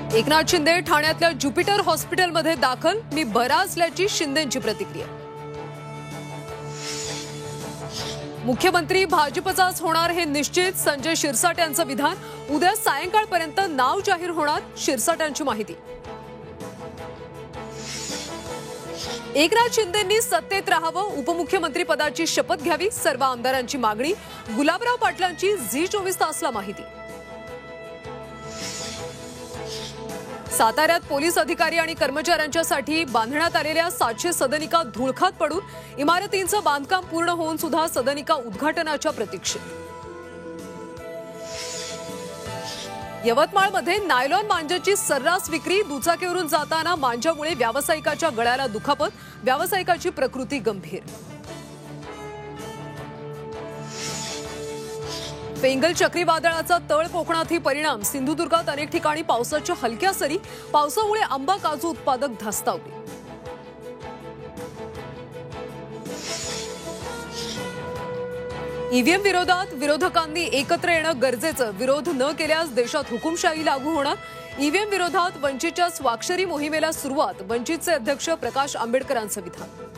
एकनाथ शिंदे ठाण्यातल्या ज्युपिटर हॉस्पिटलमध्ये दाखल, मी बरा असल्याची शिंदेंची प्रतिक्रिया। मुख्यमंत्री भाजपचाच होणार हे निश्चित, संजय शिरसाट यांचं विधान। उद्या सायंकाळपर्यंत नाव जाहीर होणार, शिरसाटांची माहिती। एकनाथ शिंदेंनी सत्तेत राहावं, उपमुख्यमंत्री पदाची शपथ घ्यावी, सर्व आमदारांची मागणी। गुलाबराव पाटलांची झी 24 तासला माहिती। साताऱ्यात पोलीस अधिकारी आणि कर्मचाऱ्यांच्यासाठी बांधण्यात आलेल्या 700 सदनिका धुळखात पडून, इमारतींचं बांधकाम पूर्ण होऊन सुद्धा सदनिका उद्घाटनाच्या प्रतीक्षेत। यवतमाळमध्ये नायलॉन मांजाची सर्रास विक्री, दुचाकीवरून जाताना मांजामुळे व्यावसायिकाच्या गळ्याला दुखापत, व्यावसायिकाची प्रकृती गंभीर। बेंगल चक्रीवादळाचा तळ कोकणातही परिणाम, सिंधुदुर्गात अनेक ठिकाणी पावसाच्या हलक्या सरी, पावसामुळे आंबा काजू उत्पादक धास्तावले। ईव्हीएम विरोधात विरोधकांनी एकत्र येणं गरजेचं, विरोध न केल्यास देशात हुकुमशाही लागू होणार। ईव्हीएम विरोधात वंचितच्या स्वाक्षरी मोहिमेला सुरुवात, वंचितचे अध्यक्ष प्रकाश आंबेडकरांचं विधान।